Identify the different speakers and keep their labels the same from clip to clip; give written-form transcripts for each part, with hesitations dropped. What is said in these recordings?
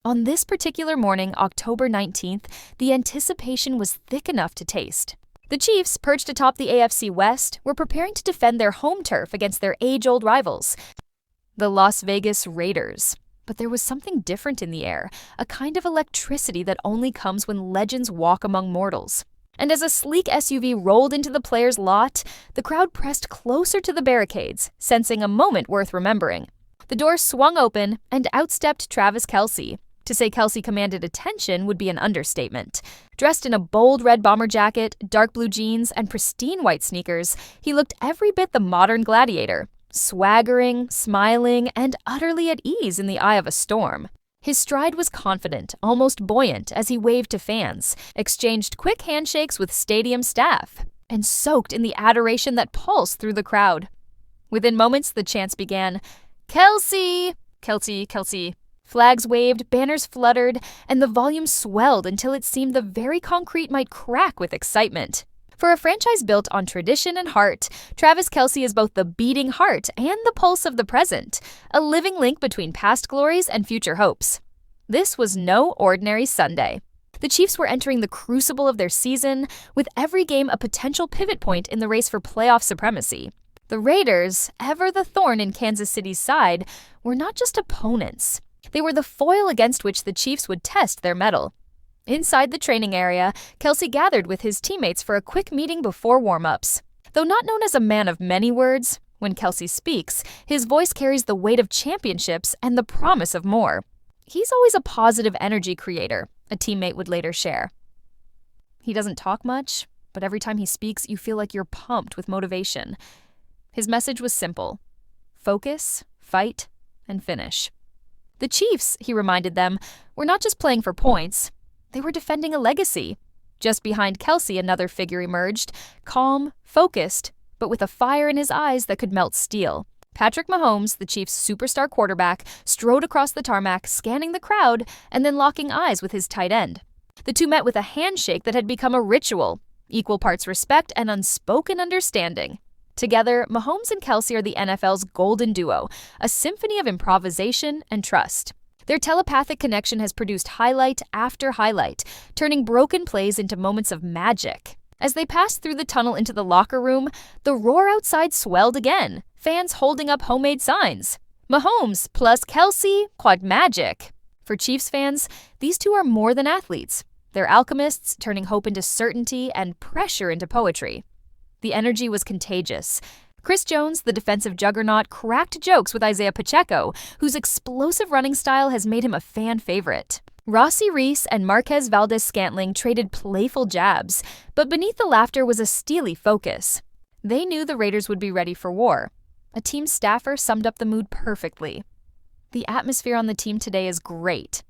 Speaker 1: On this particular morning, October 19th, the anticipation was thick enough to taste. The Chiefs, perched atop the AFC West, were preparing to defend their home turf against their age-old rivals, the Las Vegas Raiders. But there was something different in the air, a kind of electricity that only comes when legends walk among mortals. And as a sleek SUV rolled into the players' lot, the crowd pressed closer to the barricades, sensing a moment worth remembering. The doors swung open, and out stepped Travis Kelce. To say Kelce commanded attention would be an understatement. Dressed in a bold red bomber jacket, dark blue jeans, and pristine white sneakers, he looked every bit the modern gladiator, swaggering, smiling, and utterly at ease in the eye of a storm. His stride was confident, almost buoyant, as he waved to fans, exchanged quick handshakes with stadium staff, and soaked in the adoration that pulsed through the crowd. Within moments, the chants began, "Kelce! Kelce, Kelce." Flags waved, banners fluttered, and the volume swelled until it seemed the very concrete might crack with excitement. For a franchise built on tradition and heart, Travis Kelce is both the beating heart and the pulse of the present, a living link between past glories and future hopes. This was no ordinary Sunday. The Chiefs were entering the crucible of their season, with every game a potential pivot point in the race for playoff supremacy. The Raiders, ever the thorn in Kansas City's side, were not just opponents. They were the foil against which the Chiefs would test their mettle. Inside the training area, Kelce gathered with his teammates for a quick meeting before warm-ups. Though not known as a man of many words, when Kelce speaks, his voice carries the weight of championships and the promise of more. He's always a positive energy creator, a teammate would later share. He doesn't talk much, but every time he speaks, you feel like you're pumped with motivation. His message was simple: focus, fight, and finish. The Chiefs, he reminded them, were not just playing for points. They were defending a legacy. Just behind Kelce, another figure emerged, calm, focused, but with a fire in his eyes that could melt steel. Patrick Mahomes, the Chiefs' superstar quarterback, strode across the tarmac, scanning the crowd and then locking eyes with his tight end. The two met with a handshake that had become a ritual, equal parts respect and unspoken understanding. Together, Mahomes and Kelce are the NFL's golden duo, a symphony of improvisation and trust. Their telepathic connection has produced highlight after highlight, turning broken plays into moments of magic. As they passed through the tunnel into the locker room, the roar outside swelled again, fans holding up homemade signs. Mahomes plus Kelce, quad magic. For Chiefs fans, these two are more than athletes. They're alchemists, turning hope into certainty and pressure into poetry. The energy was contagious. Chris Jones, the defensive juggernaut, cracked jokes with Isaiah Pacheco, whose explosive running style has made him a fan favorite. Rossi Reese and Marquez Valdez-Scantling traded playful jabs, but beneath the laughter was a steely focus. They knew the Raiders would be ready for war. A team staffer summed up the mood perfectly. The atmosphere on the team today is great.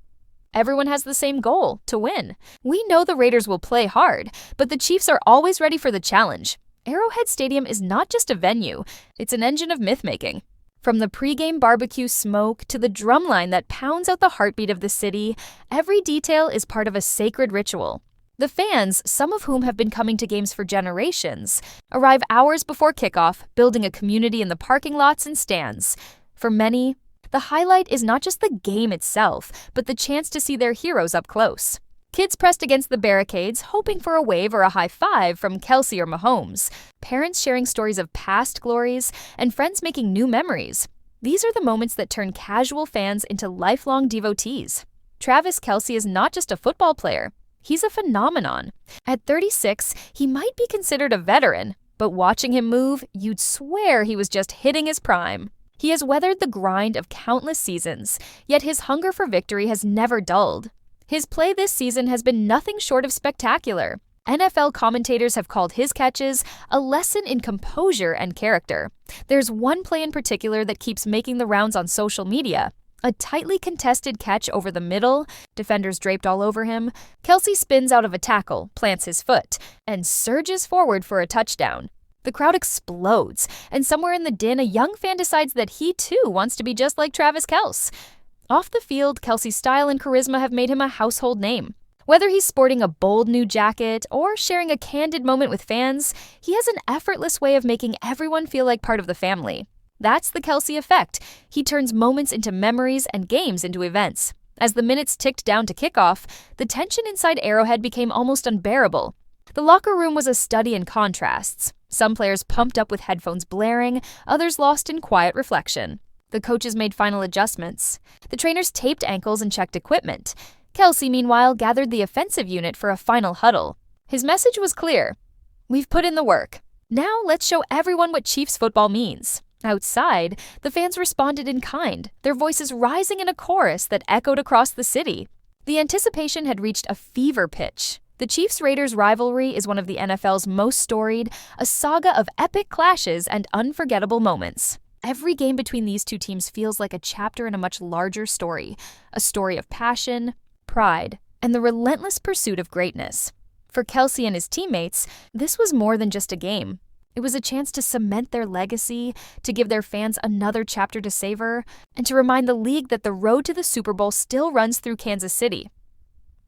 Speaker 1: Everyone has the same goal, to win. We know the Raiders will play hard, but the Chiefs are always ready for the challenge. Arrowhead Stadium is not just a venue, it's an engine of myth-making. From the pregame barbecue smoke to the drumline that pounds out the heartbeat of the city, every detail is part of a sacred ritual. The fans, some of whom have been coming to games for generations, arrive hours before kickoff, building a community in the parking lots and stands. For many, the highlight is not just the game itself, but the chance to see their heroes up close. Kids pressed against the barricades, hoping for a wave or a high five from Kelce or Mahomes. Parents sharing stories of past glories, and friends making new memories. These are the moments that turn casual fans into lifelong devotees. Travis Kelce is not just a football player. He's a phenomenon. At 36, he might be considered a veteran, but watching him move, you'd swear he was just hitting his prime. He has weathered the grind of countless seasons, yet his hunger for victory has never dulled. His play this season has been nothing short of spectacular. NFL commentators have called his catches a lesson in composure and character. There's one play in particular that keeps making the rounds on social media. A tightly contested catch over the middle, defenders draped all over him. Kelce spins out of a tackle, plants his foot, and surges forward for a touchdown. The crowd explodes, and somewhere in the din, a young fan decides that he too wants to be just like Travis Kelce. Off the field, Kelce's style and charisma have made him a household name. Whether he's sporting a bold new jacket or sharing a candid moment with fans, he has an effortless way of making everyone feel like part of the family. That's the Kelce effect. He turns moments into memories and games into events. As the minutes ticked down to kickoff, the tension inside Arrowhead became almost unbearable. The locker room was a study in contrasts. Some players pumped up with headphones blaring, others lost in quiet reflection. The coaches made final adjustments. The trainers taped ankles and checked equipment. Kelce, meanwhile, gathered the offensive unit for a final huddle. His message was clear. We've put in the work. Now let's show everyone what Chiefs football means. Outside, the fans responded in kind, their voices rising in a chorus that echoed across the city. The anticipation had reached a fever pitch. The Chiefs-Raiders rivalry is one of the NFL's most storied, a saga of epic clashes and unforgettable moments. Every game between these two teams feels like a chapter in a much larger story, a story of passion, pride, and the relentless pursuit of greatness. For Kelce and his teammates, this was more than just a game. It was a chance to cement their legacy, to give their fans another chapter to savor, and to remind the league that the road to the Super Bowl still runs through Kansas City.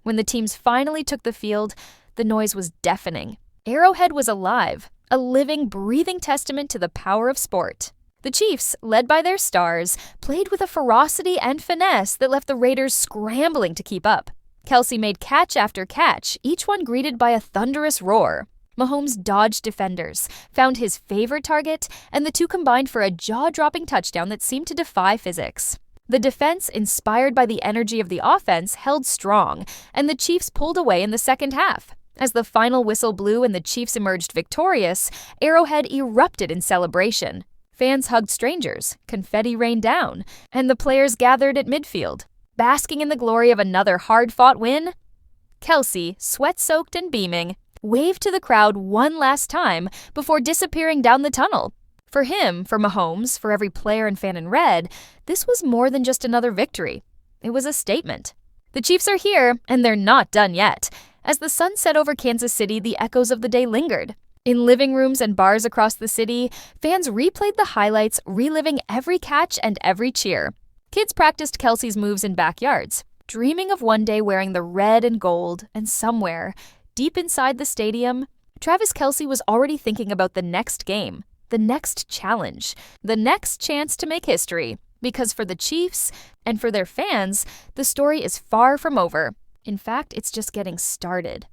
Speaker 1: When the teams finally took the field, the noise was deafening. Arrowhead was alive, a living, breathing testament to the power of sport. The Chiefs, led by their stars, played with a ferocity and finesse that left the Raiders scrambling to keep up. Kelce made catch after catch, each one greeted by a thunderous roar. Mahomes dodged defenders, found his favorite target, and the two combined for a jaw-dropping touchdown that seemed to defy physics. The defense, inspired by the energy of the offense, held strong, and the Chiefs pulled away in the second half. As the final whistle blew and the Chiefs emerged victorious, Arrowhead erupted in celebration. Fans hugged strangers, confetti rained down, and the players gathered at midfield. Basking in the glory of another hard-fought win, Kelce, sweat-soaked and beaming, waved to the crowd one last time before disappearing down the tunnel. For him, for Mahomes, for every player and fan in red, this was more than just another victory. It was a statement. The Chiefs are here, and they're not done yet. As the sun set over Kansas City, the echoes of the day lingered. In living rooms and bars across the city, fans replayed the highlights, reliving every catch and every cheer. Kids practiced Kelce's moves in backyards, dreaming of one day wearing the red and gold, and somewhere, deep inside the stadium, Travis Kelce was already thinking about the next game, the next challenge, the next chance to make history. Because for the Chiefs, and for their fans, the story is far from over. In fact, it's just getting started.